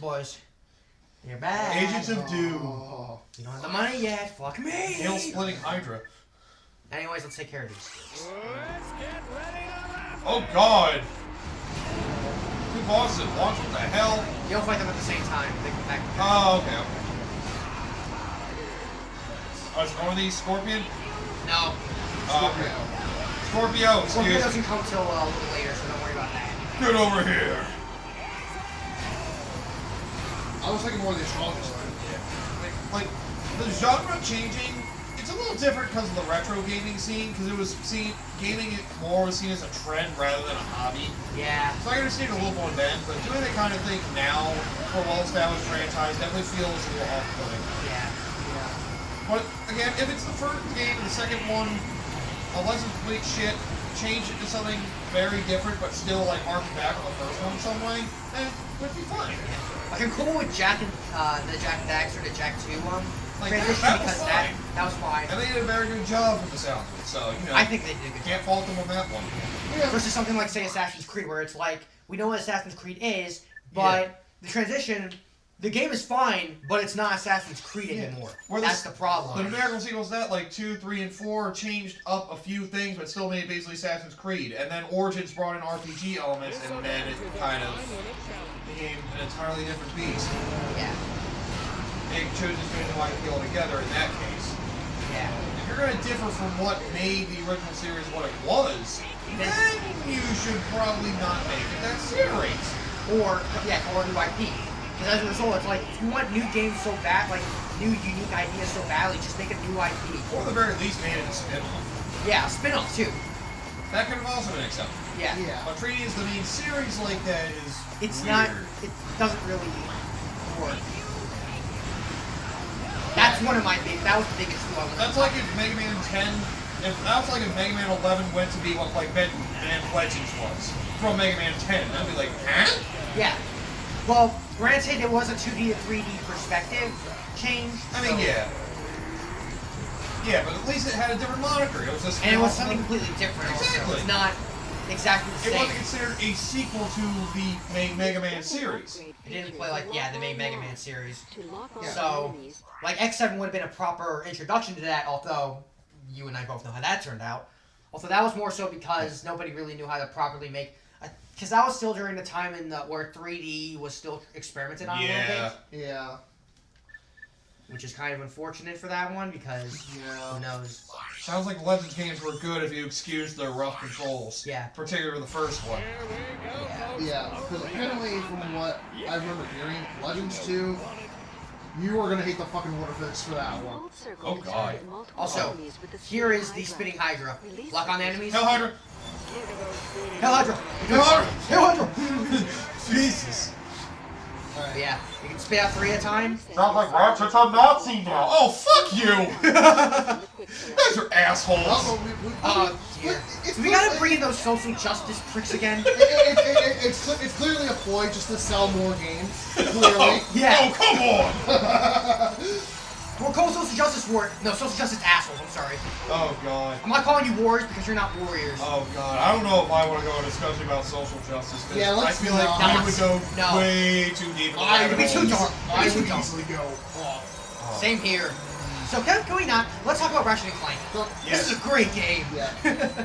boys. You're back. Agents of Doom. You don't have the money yet. Fuck me. Hail splitting Hydra. Anyways, let's take care of these. Let's get ready to rumble. Oh God. Two bosses at once. What the hell? You'll fight them at the same time. They come back. Oh, okay. Is one of these Scorpion? No. Scorpio. Scorpio, Scorpio excuse doesn't me. come till a little later, so don't worry about that. Get over here. I was thinking more of the strongest one. Like, the genre changing, it's a little different because of the retro gaming scene, because it was seen, gaming more was seen as a trend rather than a hobby. Yeah. So I understand a little more then, but doing that kind of thing now for a well-established franchise definitely feels a little off-putting. Yeah. But again, if it's the first game and the second one, unless it's complete shit, change it to something very different, but still like harken back on the first one in some way, then it would be fun. Like I'm cool with Jack and the Jack Daxter to Jack 2 Like, transition that was because fine. that was fine. And they did a very good job with the sound of it, so you know. I think they did a good Can't fault them on that one. Yeah. Versus something like, say, Assassin's Creed, where it's like, we know what Assassin's Creed is, but the transition, the game is fine, but it's not Assassin's Creed anymore. That's the problem. The numerical sequels that, like 2, 3, and 4, changed up a few things, but still made basically Assassin's Creed. And then Origins brought in RPG elements, and then it kind of became an entirely different beast. Yeah. They chose to do a new IP altogether in that case. Yeah. If you're going to differ from what made the original series what it was, then you should probably not make it that series. Or a new IP. Because as a result, it's like, if you want new games so bad, like, new unique ideas so badly, just make a new IP. Or at the very least, made it a spin-off. Yeah, a spin-off, too. That could have also been accepted. Yeah. But treating as the main series like that is It's weird. not, it doesn't really work. That's one of my that was the biggest flaw. That's like if Mega Man 10, that's like if Mega Man 11 went to be what like Mega Man Legends was from Mega Man 10. I'd be like, huh? Yeah. Well, granted, it was a 2D to 3D perspective change. I mean, so- yeah. Yeah, but at least it had a different moniker. It was just And it was something completely different. Exactly. Also. It's not exactly the It same. wasn't considered a sequel to the main Mega Man series. It didn't play like the main Mega Man series. Yeah. So, like X7 would have been a proper introduction to that. Although you and I both know how that turned out. Also, that was more so because nobody really knew how to properly make. Because that was still during the time where 3D was still experimented on a little bit. Yeah. Which is kind of unfortunate for that one because who knows. Sounds like Legends games were good if you excuse their rough controls. Yeah. Particularly the first one. Yeah, because apparently from what I remember hearing, Legends 2, you were gonna hate the fucking water physics for that one. Oh god. Also, here is the spinning Hydra. Lock on enemies. Hell Hydra! Hell Hydra! Hell Hydra! Hell Hydra! Jesus. But yeah, you can spit out 3 at a time. Sounds like Ratchet's a Nazi now. Oh, fuck you! You guys are assholes. Also, Oh dear. We gotta bring in those social justice pricks again. It's clearly a ploy just to sell more games. Clearly. Yeah. Oh, come on! We're called social justice social justice assholes, I'm sorry. Oh, God. I'm not calling you warriors because you're not warriors. Oh, God. I don't know if I want to go on a discussion about social justice. Yeah, I let's feel like not. we would go No. way too deep. It'd be too dark. I It'd be would too dark. easily go off. Same here. So can we not? Let's talk about Ratchet Clank. So, This is a great game. yeah.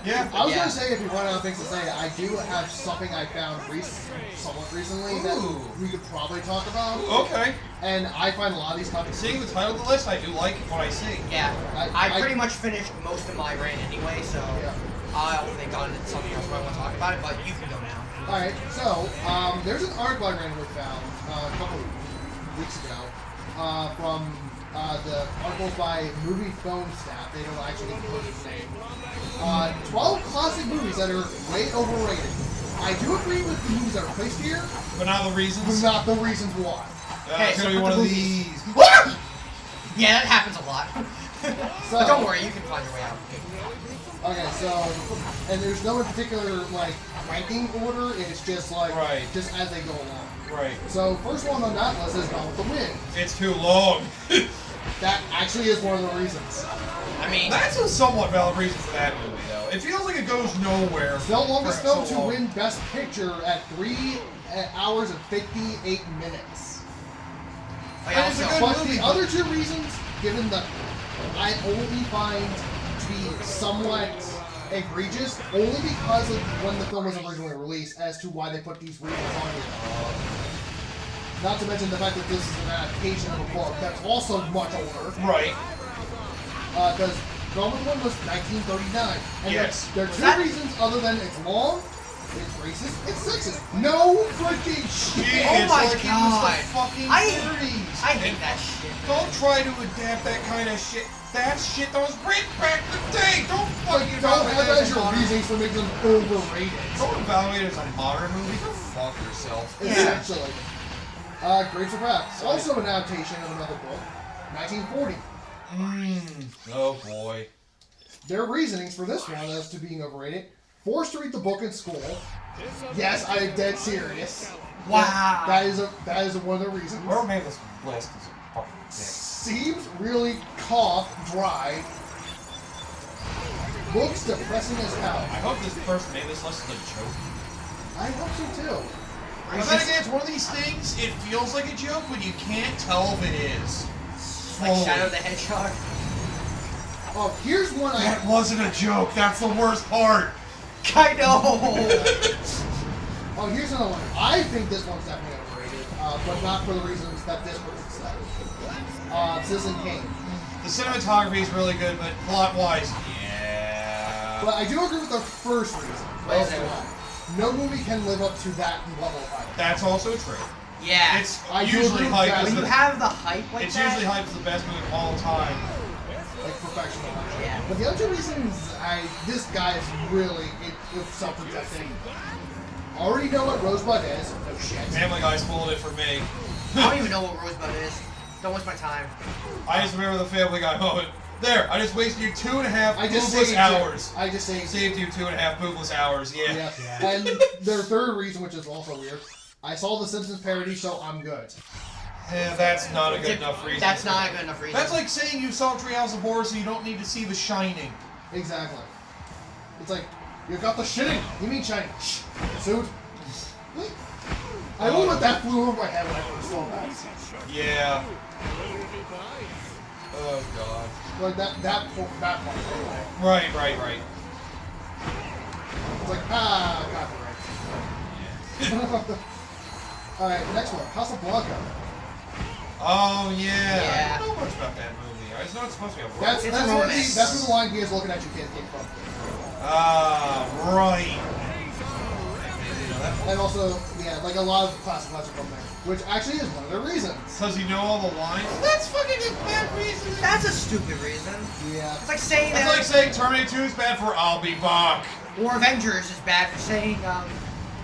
Yeah. I was Yeah. gonna say, if you run out of things to say, I do have something I found somewhat recently that Ooh. we could probably talk about. Okay. And I find a lot of these topics. Seeing the title of the list, I do like what I see. Yeah. I I pretty much finished most of my rant anyway, so Yeah. I'll think on something else where I want to talk about it, but you can go now. Alright, so, there's an article I randomly found a couple weeks ago from the articles by Movie Phone Staff. They don't actually include his name. 12 classic movies that are way overrated. I do agree with the movies that are placed here, But not the but reasons. not the reasons why. Okay, It's so gonna be put one the of movies. these. Yeah, that happens a lot. So, But don't worry, you can find your way out. Okay, so, and there's no in particular, like, ranking order, it's just, like, Right. just as they go along. Right. So, first one on that list is Gone with the Wind. It's too long. That actually is one of the reasons. I mean, That's a somewhat valid reason for that movie, though. It feels like it goes nowhere. It's the longest for film so to long. win Best Picture at 3 hours and 58 minutes. Oh, yeah, It's a also- good But movie, the other two reasons, given that I only find to be somewhat egregious, only because of when the film was originally released, as to why they put these reasons on here. Not to mention the fact that this is an adaptation of a book that's also much older. Right. Because Roman 1 was 1939. And Yes. there are Was two that- reasons other than it's long, it's racist, it's sexist. No freaking shit! Oh It's my like God. it was the fucking I 30s. I hate that shit. Don't try to adapt that kind of shit. That's shit that was written back in the day. Don't Like, fucking don't evaluate have that that as as a your modern. reasons for making them overrated. Don't evaluate it as a modern movie. Go fuck yourself. Essentially. Grapes of Wrath, also an adaptation of another book, 1940. Oh boy. Their reasonings for this one as to being overrated: forced to read the book in school. Yes, I am dead serious. Wow. That is one of the reasons. Whoever made this list is a fucking dick. Seems really cough dry. Looks depressing as hell. I hope this person made this list as a joke. I hope so too. But then again, it's one of these things, it feels like a joke, but you can't tell if it is. Like Fully. Shadow the Hedgehog. Oh, here's one I That wasn't a joke, that's the worst part. I know. Oh, here's another one. I think this one's definitely overrated, but not for the reasons that this person said. Citizen Kane. The cinematography is really good, but plot-wise, yeah. But I do agree with the first reason. What is it? No movie can live up to that level of hype. That's also true. Yeah. It's I do usually agree with hyped that. as when you the have the hype like it's that. usually hyped as the best movie of all time. Like professional hype. Yeah. But the other two reasons, this guy is really self-projecting. Already know what Rosebud is. No shit. Family Guy spoiled it for me. I don't even know what Rosebud is. Don't waste my time. I just remember the Family Guy moment. There, I just wasted you 2.5 I just boobless saved hours. I just saved Saved you 2.5 boobless hours, yeah. Yeah. And their third reason, which is also weird, I saw the Simpsons parody, so I'm good. Yeah, that's not a good enough reason. That's not a good enough reason. That's like saying you saw Treehouse of Horror, so you don't need to see The Shining. Exactly. It's like, you got the shitting. You mean shiny. Shh. Suit. I know what that flew over my head when I first saw that. Yeah. Oh god. Like that part. Anyway. Right. It's like, copyright. Alright, next one. Casablanca. Oh yeah. Yeah. I don't know much about that movie. It's not supposed to be a horror. That's It's where a the romance. that's where the line he is looking at you kid came from. Right. And also, yeah, like a lot of classic are from there. Which actually is one of the reasons. Because you know all the lines? That's fucking a bad reason. That's a stupid reason. Yeah. It's like saying That's that. like saying Terminator 2 is bad for I'll be back. Or Avengers is bad for saying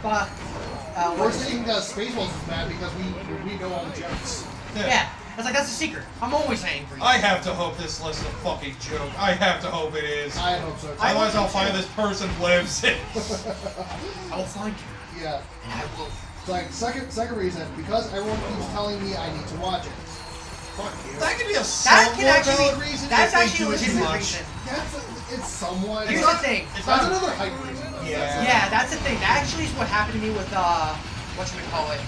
fuck. We're saying Spaceballs is bad because we know all the jokes. Yeah. It's like that's a secret. I'm always saying for you. I have to hope this list is a fucking joke. I have to hope it is. I hope so too. Otherwise I'll find this person lives it. I will find you. Yeah. And I will. It's like second reason, because everyone keeps telling me I need to watch it. Fuck you. That could be a That somewhat can actually. valid reason That's if they actually do a it too legitimate much. reason. It's somewhat. Here's it's the not- thing. It's That's not another hype reason. Yeah. Yeah, that's the thing. That actually is what happened to me with whatchamacallit,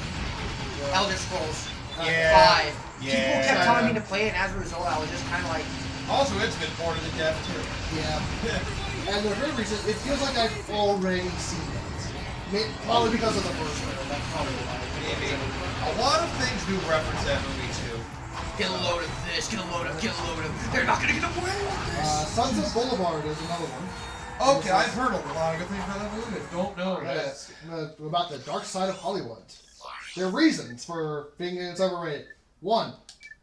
Elder Scrolls Yeah. 5. People kept Yeah. telling me to play it, and as a result, I was just kind of like, Also, it's been ported to death too. Yeah. And the third reason, it feels like I've already seen it. Probably because of the first one. That's probably why. Maybe. A lot of things do reference that movie too. get a load of this, get a load of, get a load of. They're not gonna get away with this. Sunset Boulevard is another one. Okay, I've heard a lot of good things about that movie. I don't know Yes, about the dark side of Hollywood. Their reasons for being it's overrated. One,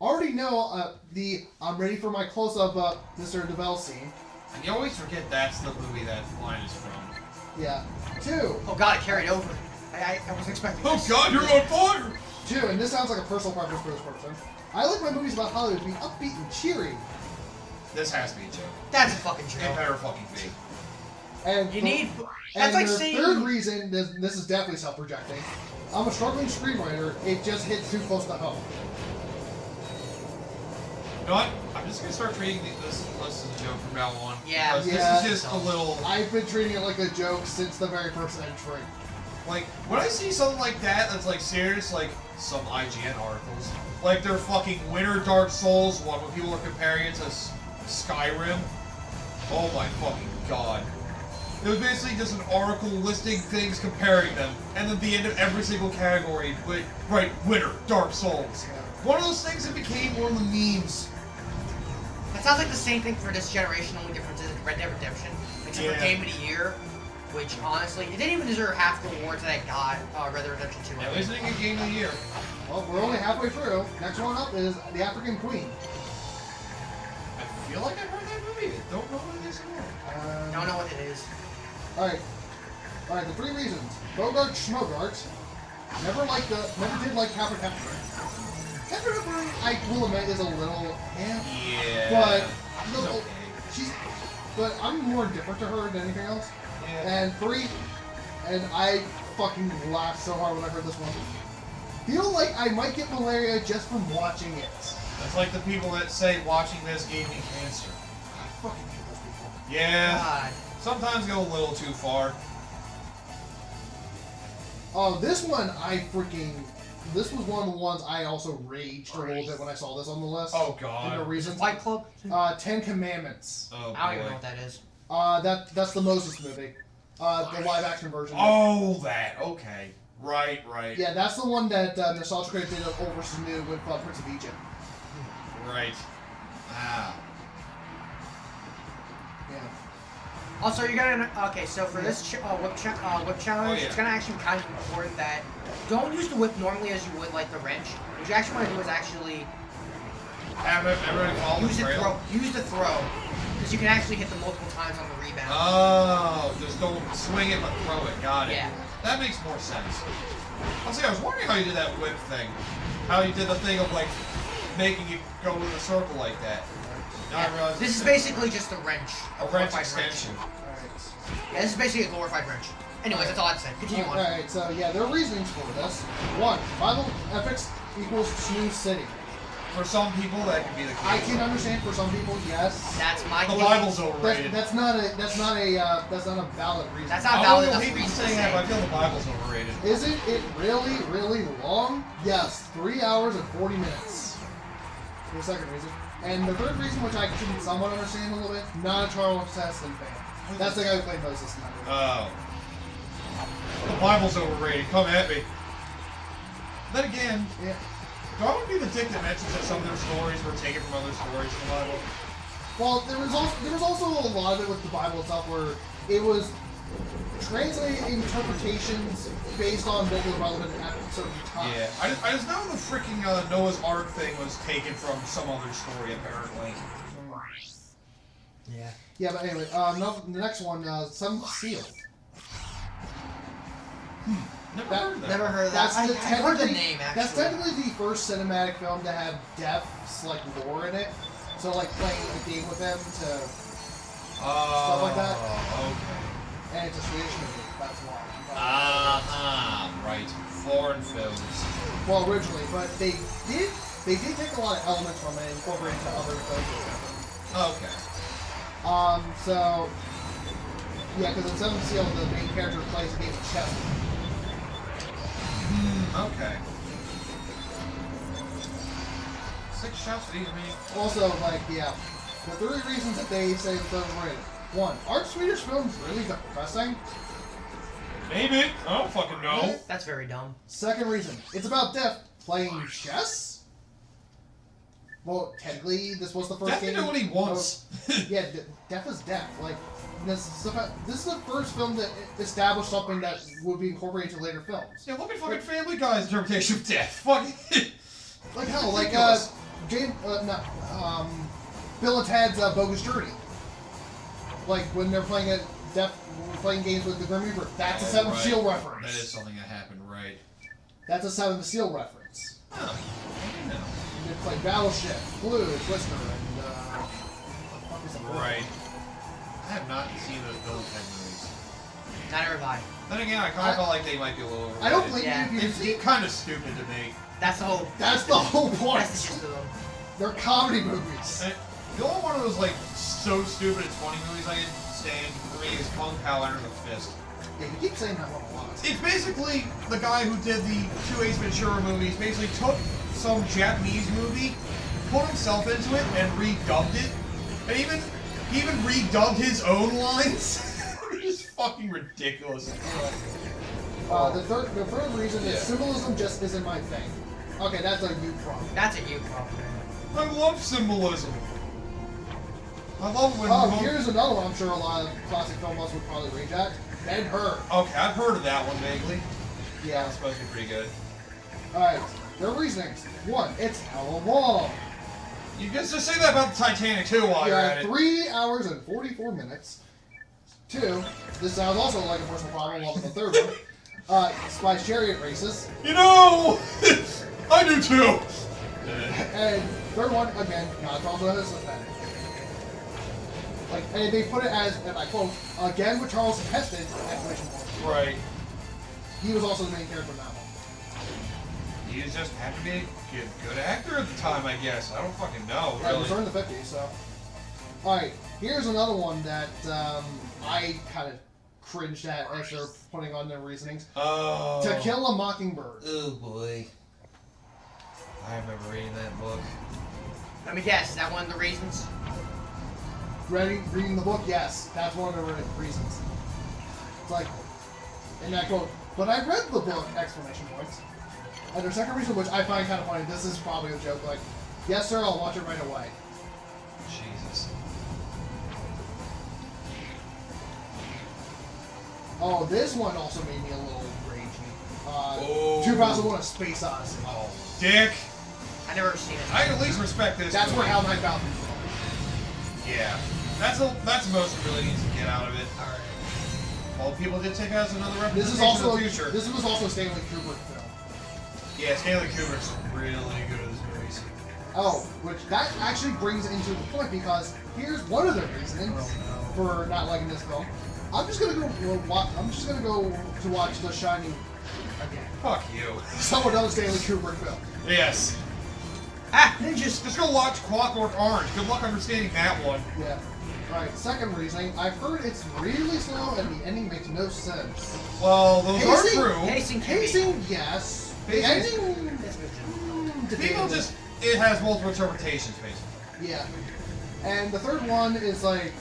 already know the I'm ready for my close-up Mr. DeVille scene. And you always forget that's the movie that line is from. Yeah. Two, Oh god, it carried over. I wasn't expecting Oh this. god, you're on fire! two, and this sounds like a personal preference for this person. I like my movies about Hollywood to be upbeat and cheery. This has to be a joke. That's a fucking It joke. better fucking be. And You need. And That's like their saying. third reason, this is definitely self-projecting. I'm a struggling screenwriter. It just hits too close to home. You know what? I'm just gonna start treating this list as a joke from now on. Yeah. Because Yeah. this is just a little. I've been treating it like a joke since the very first entry. Like, when I see something like that that's, like, serious, like, some IGN articles, like, they're fucking Winter Dark Souls one when people are comparing it to Skyrim. Oh my fucking god. It was basically just an article listing things, comparing them, and then the end of every single category, right, Winter Dark Souls. One of those things that became one of the memes. It sounds like the same thing for this generation, only difference is Red Dead Redemption. Except for Game of the Year, which honestly, it didn't even deserve half the awards that it got Red Dead Redemption 2. At least it didn't get Game of the Year. Well, we're only halfway through. Next one up is The African Queen. I feel like I've heard that movie. I don't know what it is anymore. Don't know what it is. Alright. Alright, the 3 reasons. Bogart Schmogart never did like Captain Hepburn. Captain Hepburn, I will admit, is a little Yeah. But She's okay. but I'm more indifferent to her than anything else. Yeah. And 3, and I fucking laughed so hard when I heard this one. Feel like I might get malaria just from watching it. That's like the people that say watching this gave me cancer. I fucking hate those people. Yeah. God. Sometimes go a little too far. Oh, this one this was one of the ones I also raged a little bit when I saw this on the list. Oh For no god. reason. Fight Club? 10 Commandments. Oh I don't even know boy. what that is. That's the Moses movie. The live action version. Oh, that. Okay. Right. Yeah, that's the one that Nostalgia Critic did Old vs. New with Prince of Egypt. Right. Ah. Yeah. Also, you're gonna okay. So for this whip challenge, yeah. it's gonna actually be kind of important that don't use the whip normally as you would like the wrench. What you actually want to do is actually Have everybody follow the use the trail? throw. Use the throw, because you can actually hit them multiple times on the rebound. Oh, just don't swing it but throw it. Got it. Yeah. That makes more sense. I was wondering how you did that whip thing. How you did the thing of like making it go in a circle like that. Now I realize This it's is basically just a wrench. a wrench glorified extension. Yeah, this is basically a glorified wrench. Anyways, that's all I have to say. Continue on. Alright, so yeah, there are reasonings for this. 1. Bible epics equals smooth sitting. For some people, that could be the case. I can understand for some people, yes. That's my The case. Bible's overrated. That's not a valid reason. That's not I valid don't enough hate reason to saying that, say. but I feel the Bible's overrated. Isn't it really, really long? Yes, 3 hours and 40 minutes. For the second reason. And the third reason, which I can somewhat understand a little bit, not a Charles Assassin fan. That's the guy who played Moses in that movie. Oh. The Bible's overrated. Come at me. Then again, Yeah. do I want to be the dick that mentions that some of their stories were taken from other stories in the Bible? Well, there was also a lot of it with the Bible itself where it was translating interpretations based on what was relevant at a certain time. Yeah. I just know the freaking Noah's Ark thing was taken from some other story, apparently. Yeah. Yeah, but anyway, the next one, Seventh Seal. Never heard of that. Never heard of That's that. the I've heard the technically- name, actually. That's technically the first cinematic film to have death's like lore in it. So like playing a game with them to, Stuff like that. Okay. and it's a Swedish movie. That's why. Right. Foreign films. Well, originally, but they did take a lot of elements from it and incorporate into other films. Okay. So yeah, because in Seventh Seal, the main character plays a game of chess. Okay. 6 shots to each of me. Also, like, yeah, the 3 reasons that they say it's overrated. 1, aren't Swedish films really depressing? Maybe. I don't fucking know. That's very dumb. Second reason, it's about death playing chess. Well, technically, this was the first Death game. can do what he wants. Yeah, death is death. Like, this is the first film that established something that would be incorporated into later films. Yeah, look at fucking Family Guy's interpretation of death. Fucking. Like hell, like Ridiculous. Bill and Ted's Bogus Journey. Like when they're playing playing games with the Grim Reaper. That's a Seventh Right. Seal reference. That is something that happened, right? That's a Seventh Seal reference. Huh. I didn't know. They play Battleship, Blue, Twister, and what the fuck is it? Right. I have not seen those Bill and Ted movies. Not everybody. Then again, I kind of felt like they might be a little overrated. I don't blame Yeah. you They if you seem kind of stupid to me. That's the whole. That's the whole point. That's the gist of them. They're comedy movies. And the only one of those like so stupid it's funny movies I can stand for me is Kung Pao Enter the Fist. Yeah, you keep saying that one a lot. It's basically the guy who did the two Ace Ventura movies, basically took some Japanese movie, put himself into it, and redubbed it. And he even redubbed his own lines. It's fucking ridiculous. The third reason is symbolism just isn't my thing. Okay, that's a you problem. That's a you problem. I love symbolism. I love when... here's another one I'm sure a lot of classic film buffs would probably rage at. Ben-Hur. Okay, I've heard of that one vaguely. Yeah. That's supposed to be pretty good. Alright, their reasonings. 1, it's hella long. You can just say that about the Titanic too while you're at it. 3 hours and 44 minutes. 2, this sounds also like a personal problem along with the third one. Spice chariot races. You know! I do too! And third one, again, not Charles Heston. Like, and they put it as, and I quote, again with Charles Heston, exclamation point. Right. He was also the main character in that one. He just happened to be a good actor at the time, I guess. I don't fucking know, Right, really. it was in the 50s, so. Alright, here's another one that I kind of cringed at as they're putting on their reasonings. Oh. To Kill a Mockingbird. Oh boy. I remember reading that book. Let me guess, is that one of the reasons? Reading the book, yes, that's one of the reasons. It's like, and I quote, but I read the book, exclamation points. And their second reason, which I find kind of funny, this is probably a joke, like, yes sir, I'll watch it right away. Jesus. Oh, this one also made me a little ragey. Oh. 2001: A Space Odyssey. Oh, dick. I never seen it. I can at least respect this. That's where movie. Hal Night Falcon is from. Yeah. That's most it really needs to get out of it. Alright. Well, people did take it as another representation This is also of the future. this was also a Stanley Kubrick film. Yeah, Stanley Kubrick's really good at his movies. Oh, which that actually brings into the point because here's one of the reasons for not liking this film. I'm just gonna go to watch The Shining again. Fuck you. So another Stanley Kubrick film. Yes. Ah, ninjas! Just go watch Clockwork Orange. Good luck understanding that one. Yeah. Alright, second reasoning. I've heard it's really slow and the ending makes no sense. Well, those are Pacing- true. Pacing, yes. The Pacing- ending, People debatable. just, it has multiple interpretations, basically. Yeah. And the third one is like,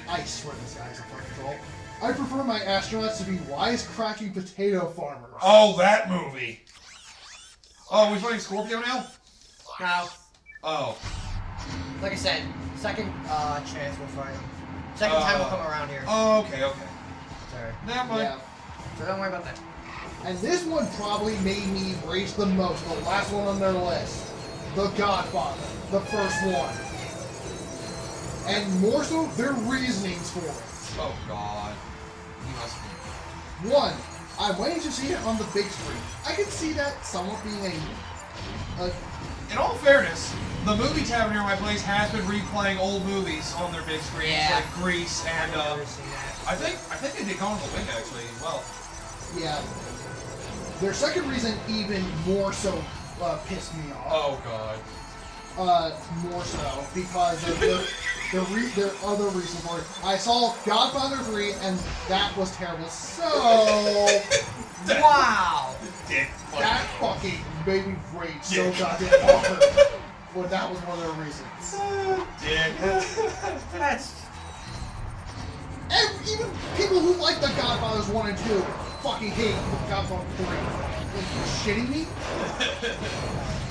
I swear this guy's a fucking troll. I prefer my astronauts to be wisecracking potato farmers. Oh, that movie. Oh, we fighting Scorpio now? No. Oh. Like I said, second chance we'll fight him. Second time we'll come around here. Oh, okay. Sorry. Never mind. Yeah. So don't worry about that. And this one probably made me rage the most, the last one on their list. The Godfather, the first one. And more so, their reasonings for it. Oh, God. You must be. One, I went to see it on the big screen. I could see that somewhat being a In all fairness, the movie tavern near my place has been replaying old movies on their big screens, Yeah. like Grease and I've never seen that. I think they did Gone with the Wind actually as well. yeah. Their second reason even more so pissed me off. Oh God. More so because of their other reason for it. I saw Godfather 3 and that was terrible. So Wow! Dick. that fucking made me rage so Dick. goddamn hard. But that was one of their reasons. Dick. That's... And even people who like the Godfathers 1 and 2 fucking hate Godfather 3. Are you shitting me?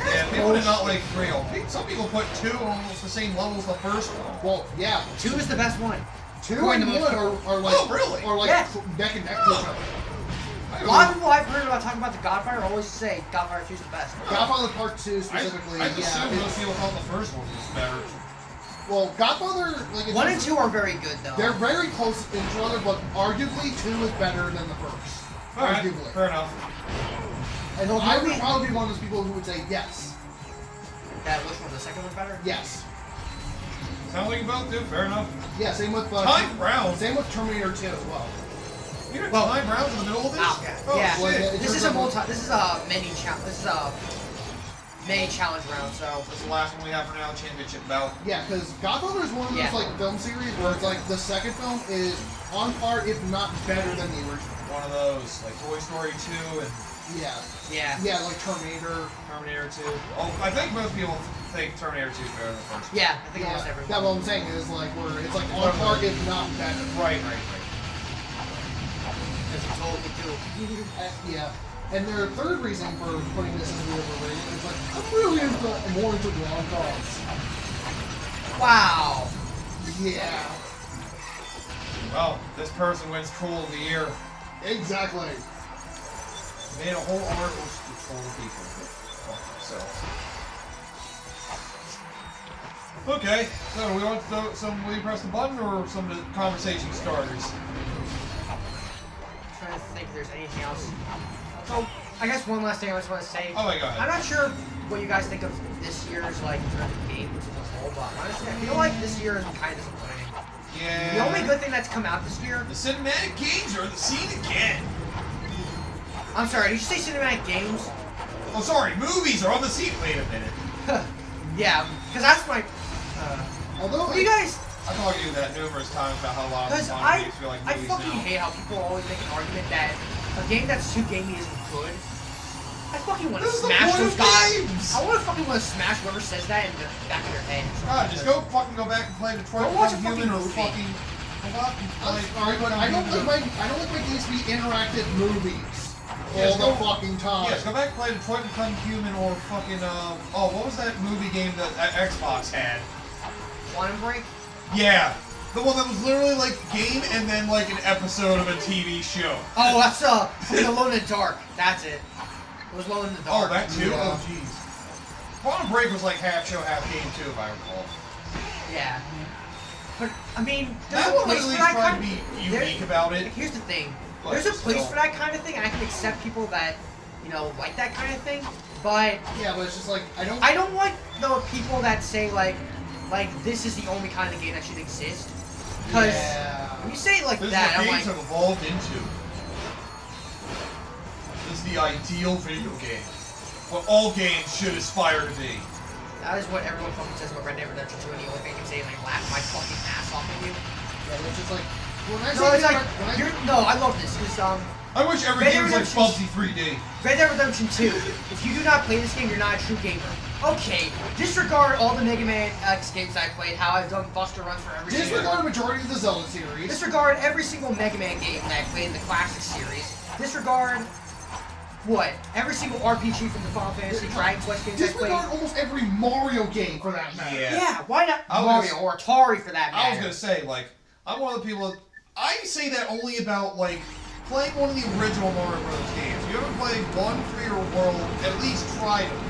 Yeah, people did not like 3. Some people put 2 on almost the same level as the first one. Well, yeah. 2 is the best one. 2 According and to 1 most- are like, Oh, really? are like Yeah. neck and neck to each other. A lot of people I've heard about talking about the Godfather always say Godfather 2 is the best. Godfather Part 2 specifically, I assume yeah. most people thought the first one was better. Well, Godfather, like... 1 and 2 are very good though. They're very close to each other, but arguably 2 is better than the first. Alright, Arguably. fair enough. And Well, I would maybe- probably be one of those people who would say yes. That which one? The second one's better? Yes. Sounds like you both do, fair enough. Yeah, same with... Ty Brown. Same with Terminator 2 as well. You know Well- Ty Brown's in the middle of this? Oh, okay. Oh, Yeah. shit. Well, This is a multi. This is a mini challenge. This is a May challenge round, so. That's the last one we have for now, championship bout. Yeah, because Godfather is one of those like film series where it's like the second film is on par, if not better than the original. One of those, like Toy Story 2 and Yeah. Yeah. Yeah, like Terminator. Terminator 2. Oh, I think most people think Terminator 2 is better than the first one. Yeah, I think almost everyone. That's what I'm saying is like where it's like on par, if not better. Right. Because he told me to. Yeah. And their third reason for putting this into the overrated is like, I'm really more into rom-coms. Wow. Yeah. Well, this person wins Troll of the Year. Exactly. Made a whole article to troll people. So. Okay, so do we want will you press the button or some of the conversation starters? I'm trying to think if there's anything else. So, I guess one last thing I just want to say. Oh my god. I'm not sure what you guys think of this year's like games as a whole, but honestly, I feel like this year is kind of disappointing. Yeah. The only good thing that's come out this year. The cinematic games are the scene again. I'm sorry, did you say cinematic games? Oh, sorry, movies are on the scene. Wait a minute. Yeah, because that's my. Although What do you guys? I've told you that numerous times about how a lot of Because modern games feel like I movies fucking now. hate how people always make an argument that a game that's too gamey isn't good. I fucking want to This is the smash point those of guys. games! I want to fucking smash whoever says that in the back of their head. God, just go fucking go back and play Detroit Go watch Become a Human or fucking fucking. Go up and I'm play. sorry, but I don't like my games to be interactive movies Yes, all the go- fucking time. Yes, go back and play Detroit Become Human or fucking oh, what was that movie game that Xbox had? Quantum Break? Yeah, the one that was literally like game and then like an episode of a TV show. Oh, that's fucking Alone in the Dark. That's it. It was Alone in the Oh, Dark. that too? Yeah. Oh, jeez. Quantum Break was like half show, half game too, if I recall. Yeah. But I mean, there's That a one at place for least that tried to kind. be There- unique about it. Here's the thing. But There's a place still. for that kind of thing, and I can accept people that, like that kind of thing. But Yeah, but it's just like I don't. I don't like the people that say like this is the only kind of game that should exist. Because Yeah. when you say it like This that, is I'm what like, games have evolved into. This is the ideal video game. What all games should aspire to be. that is what everyone fucking says about Red Dead Redemption 2, and the only thing I can say is laugh my fucking ass off at you. Yeah, it's just like when I No, say it's like when I, no, I love this. Because I wish every Red game was Dead like Redemption- Bubsy 3D. Red Dead Redemption 2. If you do not play this game, you're not a true gamer. Okay, disregard all the Mega Man X games I played, how I've done Buster runs for every single disregard the majority of the Zelda series. Disregard every single Mega Man game that I played in the classic series. Disregard what? Every single RPG from the Final Fantasy Dragon Quest games I played. Disregard almost every Mario game for that matter. Yeah. Yeah, why not I was- Mario or Atari for that matter? I was gonna say, like, I'm one of the people that, I say that only about, like, playing one of the original Mario Bros. Games. If you ever played 1, 3, or World, at least try them.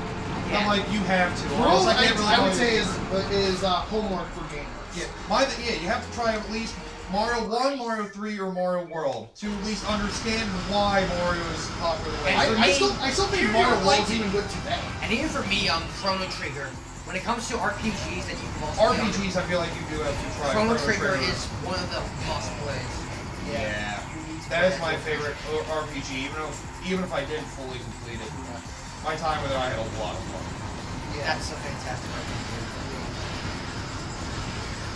Yeah. I'm like, you have to. Or else World, I can't really I would play say is homework for gamers. Yeah, you have to try at least Mario 1, Mario 3, or Mario World to at least understand why Mario is popular the way And it for is. me- I still think You're Mario like World's it. even good today. And even for me, Chrono Trigger. When it comes to RPGs that you can also play on, RPGs, I feel like you do have to try. Chrono Trigger is one of the must plays. Yeah. That is my favorite RPG, even if I didn't fully complete it. My time with it, I had a lot of fun. That's a fantastic RPG.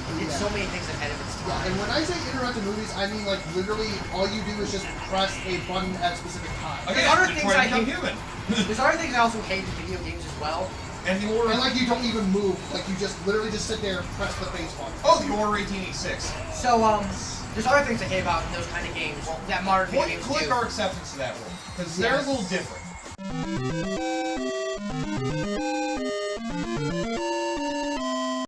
It did so many things ahead of its Yeah, time. and when I say interactive movies, I mean like literally all you do is just press a button at a specific time. Okay, There's other Detroit things I Become hate. Human. There's other things I also hate in video games as well. And the order. And like you don't even move, like you just literally just sit there and press the face button. Oh, the order 1886. So, there's other things I hate about those kind of games that modern video Point games click do. our acceptance to that rule, because they're a Yes. little different.